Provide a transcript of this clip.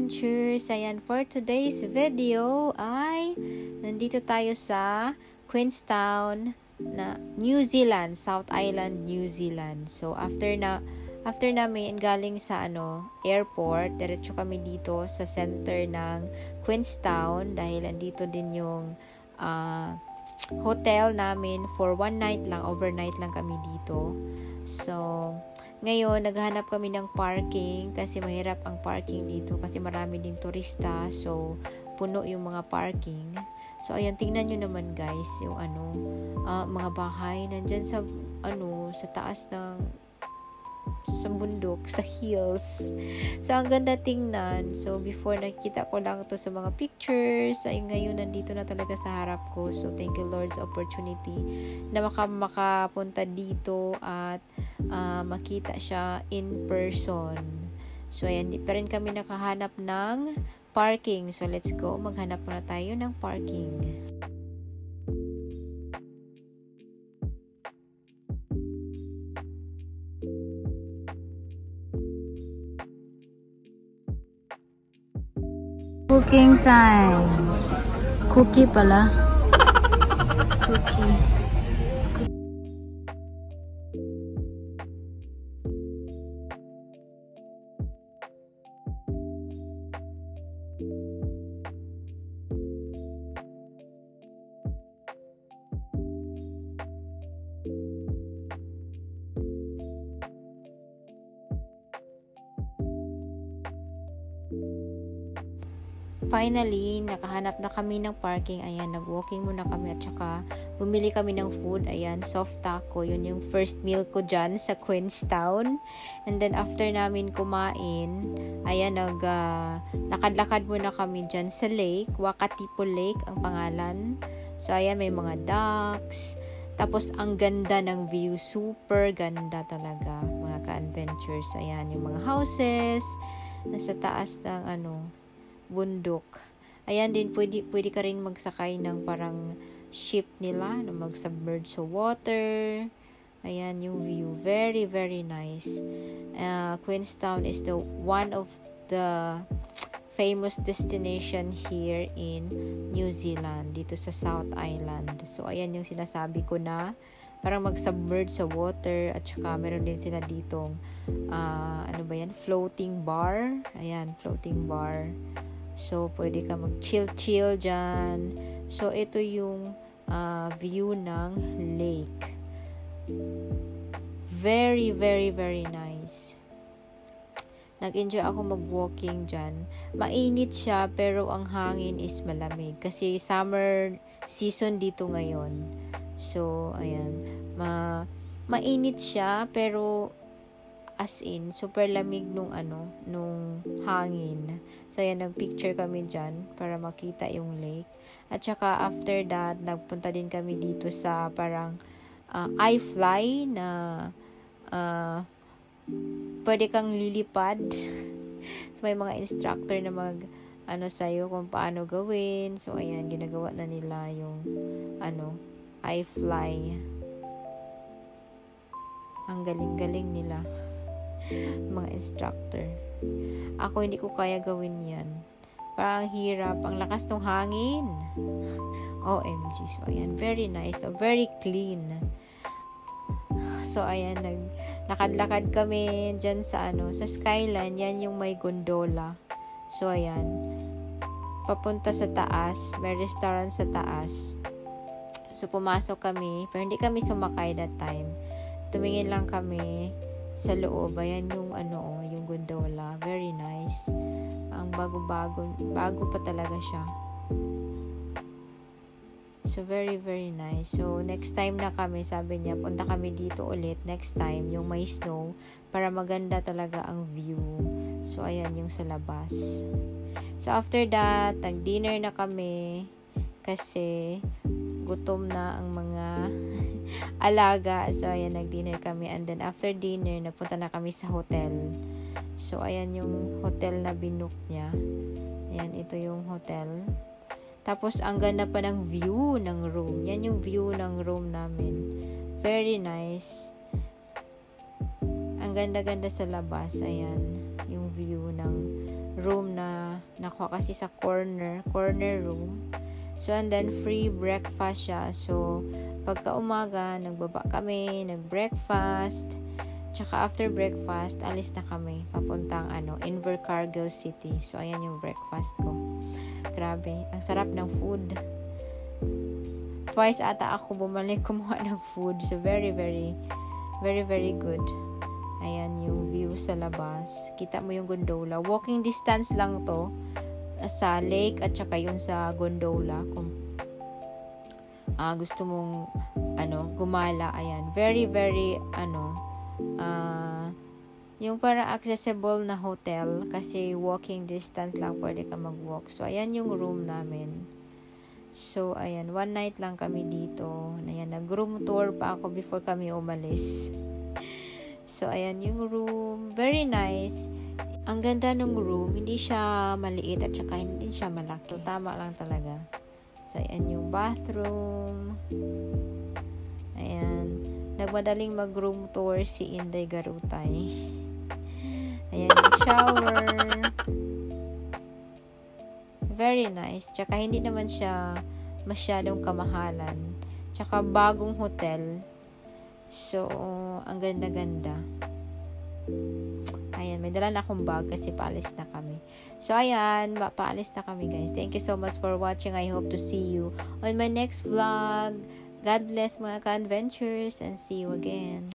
adventures. Ayan, for today's video ay nandito tayo sa Queenstown na New Zealand, South Island, New Zealand. So after namin galing sa airport, diretso kami dito sa center ng Queenstown dahil andito din yung hotel namin for one night lang, overnight lang kami dito. So ngayon, naghanap kami ng parking kasi mahirap ang parking dito kasi marami ding turista. So, puno yung mga parking. So, ayan, tingnan nyo naman guys, yung mga bahay nandyan sa taas sa bundok, sa hills. So, ang ganda tingnan. So, before nakikita ko lang to sa mga pictures, ay ngayon nandito na talaga sa harap ko. So, thank you Lord sa opportunity na makapunta dito at makita siya in person. So, ayan, di pa rin kami nakahanap ng parking. So, let's go. Maghanap muna tayo ng parking. Cooking time. Cookie pala. Cookie. Finally, nakahanap na kami ng parking. Ayan, nag-walking muna kami at saka bumili kami ng food. Ayan, soft taco. Yun yung first meal ko dyan sa Queenstown. And then, after namin kumain, ayan, lakad-lakad muna kami dyan sa lake. Wakatipo Lake ang pangalan. So, ayan, may mga ducks. Tapos, ang ganda ng view. Super ganda talaga. Mga ka-adventures. Ayan, yung mga houses. Nasa taas ng bundok. Ayan din, pwede ka rin magsakay ng parang ship nila na mag-submerge sa water. Ayan yung view. Very, very nice. Queenstown is one of the famous destination here in New Zealand, dito sa South Island. So, ayan yung sinasabi ko na parang mag-submerge sa water at saka meron din sila ditong floating bar. Ayan, floating bar. So, pwede ka mag-chill dyan. So, ito yung view ng lake. Very, very, very nice. Nag-enjoy ako mag-walking dyan. Mainit siya, pero ang hangin is malamig. Kasi summer season dito ngayon. So, ayan. Mainit siya, pero as in, super lamig nung hangin. So, ayan, nagpicture kami dyan para makita yung lake. At saka, after that, nagpunta din kami dito sa parang iFly na pwede kang lilipad. So, may mga instructor na sa'yo kung paano gawin. So, ayan, ginagawa na nila yung iFly. Ang galing-galing nila. Mga instructor. Ako hindi ko kaya gawin yan. Parang hirap. Ang lakas ng hangin. OMG. So, ayan. Very nice. So, very clean. So, ayan. Lakad-lakad kami dyan sa sa skyline. Yan yung may gondola. So, ayan. Papunta sa taas. May restaurant sa taas. So, pumasok kami. Pero hindi kami sumakay that time. Tumingin lang kami sa loob. Ayan yung yung gondola. Very nice. Ang bago pa talaga siya. So, very, very nice. So, next time na kami, sabi niya, punta kami dito ulit next time, yung may snow, para maganda talaga ang view. So, ayan yung sa labas. So, after that, nag-dinner na kami kasi gutom na ang mga alaga. So, ayan, nag-dinner kami. And then, after dinner, nagpunta na kami sa hotel. So, ayan yung hotel na binook niya. Ayan, ito yung hotel. Tapos, ang ganda pa ng view ng room. Yan yung view ng room namin. Very nice. Ang ganda-ganda sa labas. Ayan, yung view ng room na Nakuha kasi sa corner room. So, and then free breakfast siya. So, pagka umaga, nagbaba kami, nag-breakfast. Tsaka after breakfast, alis na kami. Papuntang Invercargill City. So, ayan yung breakfast ko. Grabe, ang sarap ng food. Twice ata ako bumalik kumuha ng food. So, very, very, very, very good. Ayan yung view sa labas. Kita mo yung gondola. Walking distance lang to sa lake at saka yun sa gondola. Kung gusto mong gumala, ayan. Very, very, yung para accessible na hotel kasi walking distance lang pwede ka mag-walk. So, ayan yung room namin. So, ayan. One night lang kami dito. Ayan, nag-room tour pa ako before kami umalis. So, ayan yung room. Very nice. Ang ganda ng room. Hindi siya maliit at saka hindi siya malaki. So, tama lang talaga. So, ayan yung bathroom. Ayan. Nagmadaling mag-room tour si Inday Garutay. Ayan yung shower. Very nice. Tsaka hindi naman siya masyadong kamahalan. Tsaka bagong hotel. So, ang ganda-ganda. Ayan, may dala na akong bag kasi paalis na kami. So, ayan, paalis na kami guys. Thank you so much for watching. I hope to see you on my next vlog. God bless mga ka-adventures and see you again.